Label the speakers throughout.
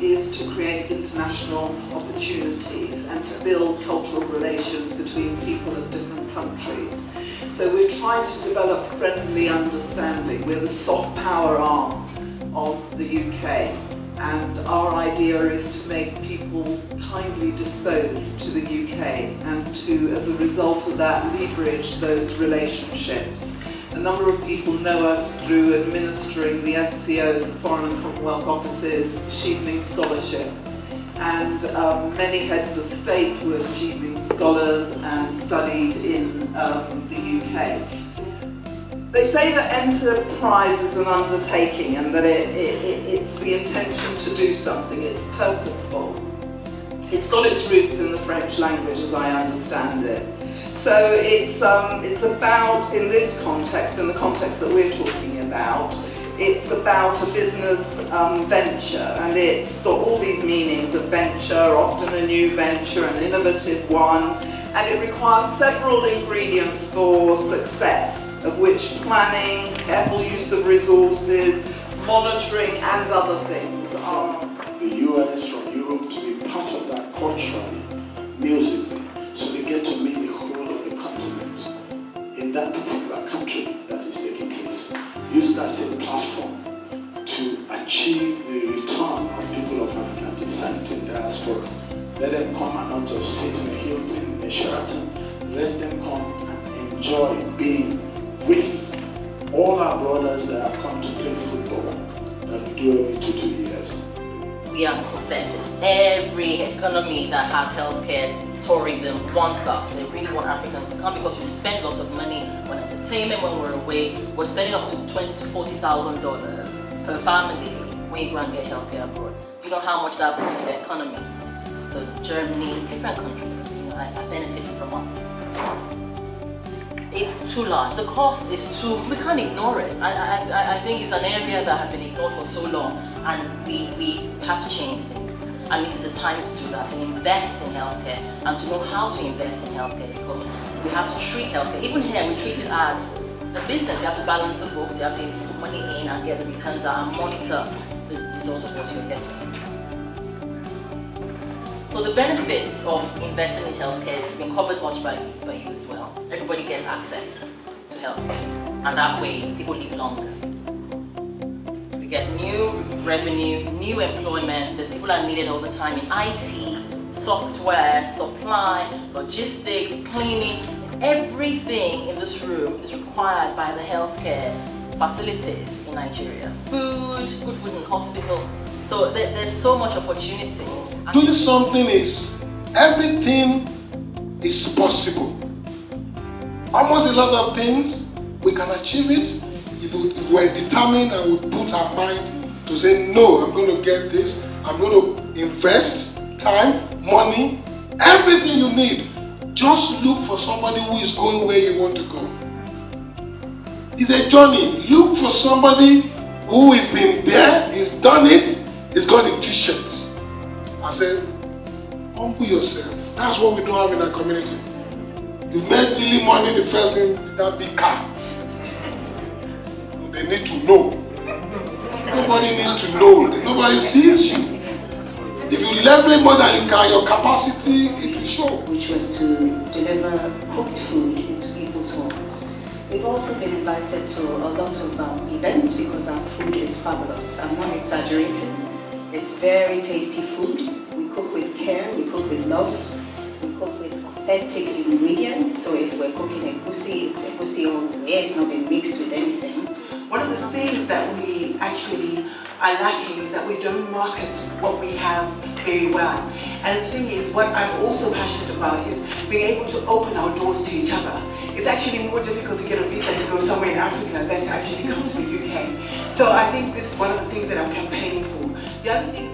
Speaker 1: is to create international opportunities and to build cultural relations between people of different countries. So we're trying to develop friendly understanding. We're the soft power arm of the UK, and our idea is to make people kindly disposed to the UK and to, as a result of that, leverage those relationships. A number of people know us through administering the FCO's, the Foreign and Commonwealth Office's Achieving Scholarship, and many heads of state were Achieving Scholars and studied in the UK. They say that enterprise is an undertaking and that it's the intention to do something, it's purposeful. It's got its roots in the French language, as I understand it. So it's about, in this context, in the context that we're talking about, it's about a business venture, and it's got all these meanings of venture, often a new venture, an innovative one, and it requires several ingredients for success, of which planning, careful use of resources, monitoring, and other things are.
Speaker 2: The US, from Europe, to be part of that culturally, musically, so they get to meet the whole of the continent in that particular country that is taking place. Use that same platform to achieve the return of people of African descent in diaspora. Let them come and not just sit in a Hilton, in a Sheraton. Let them come and enjoy being with all our brothers that have come to play football that we do every 2 years.
Speaker 3: We are competitive. Every economy that has healthcare, tourism wants us. They really want Africans to come because we spend lots of money on entertainment when we're away. We're spending up to $20,000 to $40,000 per family when you go and get healthcare abroad. Do you know how much that boosts the economy? So Germany, different countries, you know, are benefiting from us. It's too large. The cost is too. We can't ignore it. I think it's an area that has been ignored for so long, and we have to change things. And this is the time to do that, to invest in healthcare and to know how to invest in healthcare, because we have to treat healthcare. Even here, we treat it as a business. You have to balance the books, you have to put money in and get the returns out and monitor the results of what you're getting. So the benefits of investing in healthcare has been covered much by you as well. Everybody gets access to healthcare, and that way people live longer. We get new revenue, new employment. There's people that are needed all the time in IT, software, supply, logistics, cleaning. Everything in this room is required by the healthcare facilities in Nigeria. Food, good food in hospital. So there's so much opportunity.
Speaker 4: Doing something is, everything is possible. Almost a lot of things, we can achieve it if we're determined and we put our mind to say, no, I'm going to get this, I'm going to invest time, money, everything you need. Just look for somebody who is going where you want to go. It's a journey. Look for somebody who has been there, he's done it, he's got a t-shirt. I said, humble yourself. That's what we don't have in our community. You've made really money, the first thing, that big car. They need to know. Nobody needs to know. Nobody sees you. If you leverage more than you can, your capacity, it will show.
Speaker 5: Which was to deliver cooked food into people's homes. We've also been invited to a lot of events because our food is fabulous. I'm not exaggerating. It's very tasty food. We cook with care, we cook with love, we cook with authentic ingredients. So if we're cooking egusi, it's egusi all the way, it's not been mixed with anything.
Speaker 6: One of the things that we actually are lacking is that we don't market what we have very well. And the thing is, what I'm also passionate about is being able to open our doors to each other. It's actually more difficult to get a visa to go somewhere in Africa than to actually come to the UK. So I think this is one of the things that I'm campaigning for. The other thing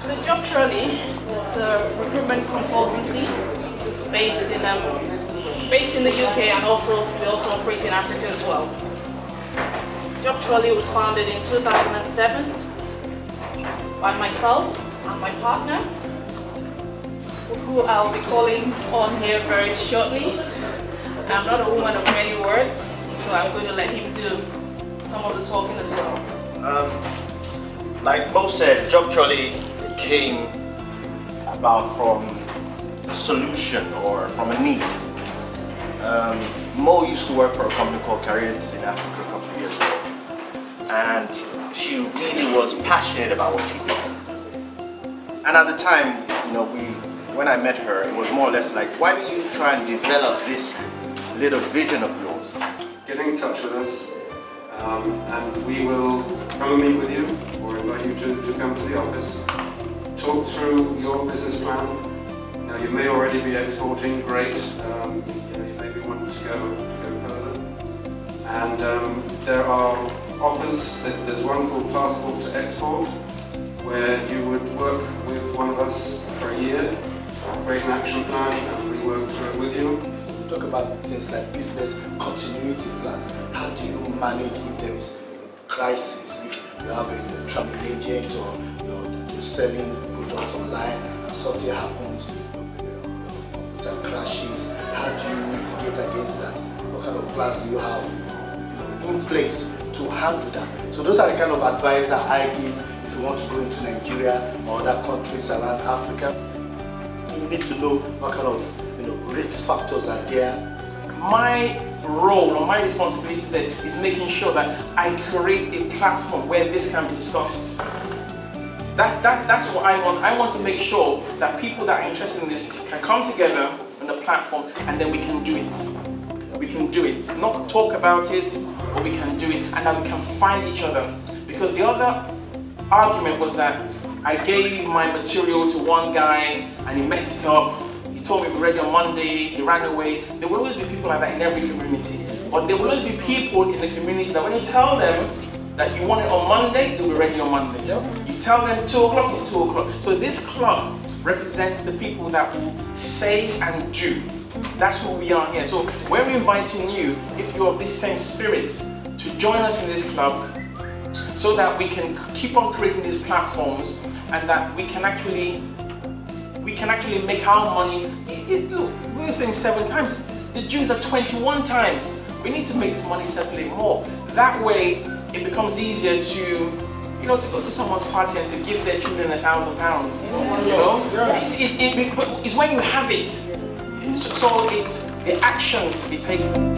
Speaker 7: So Job Trolley, it's a recruitment consultancy based in the UK, and we also operate in Africa as well. Job Trolley was founded in 2007 by myself and my partner, who I'll be calling on here very shortly. I'm not a woman of many words, so I'm going to let him do some of the talking as well.
Speaker 8: Like Mo said, Job Trolley came about from a solution or from a need. Mo used to work for a company called Careers in Africa a couple of years ago, and she really was passionate about what she did. And at the time, you know, when I met her, it was more or less like, why don't you try and develop this little vision of yours?
Speaker 9: Get in touch with us, and we will come and meet with you, or invite you to come to the office, talk through your business plan. Now, you may already be exporting, great. You maybe want to go further. And there are offers. There's one called Passport to Export, where you would work with one of us for a year, create an action plan, and we work through it with you.
Speaker 4: We talk about things like business continuity plan. How do you manage if there is crisis? If you have a travel agent or you're selling products online and something happens, computer crashes, how do you mitigate against that? What kind of plans do you have in place to handle that? So those are the kind of advice that I give if you want to go into Nigeria or other countries around Africa. You need to know what kind of risk factors are there.
Speaker 10: My role or my responsibility then is making sure that I create a platform where this can be discussed. That's what I want. I want to make sure that people that are interested in this can come together on a platform, and then we can do it. We can do it. Not talk about it, but we can do it, and that we can find each other. Because the other argument was that I gave my material to one guy and he messed it up. He told me we're ready on Monday, he ran away. There will always be people like that in every community. But there will always be people in the community that when you tell them that you want it on Monday, they'll be ready on Monday. Yep. You tell them 2 o'clock, it's 2 o'clock. So this club represents the people that will say and do. That's what we are here. So we're inviting you, if you're of this same spirit, to join us in this club so that we can keep on creating these platforms and that we can actually make our money. Look, we were saying 7 times. The Jews are 21 times. We need to make this money circulate more. That way, it becomes easier to go to someone's party and to give their children £1,000. It's when you have it. So it's the actions to be taken.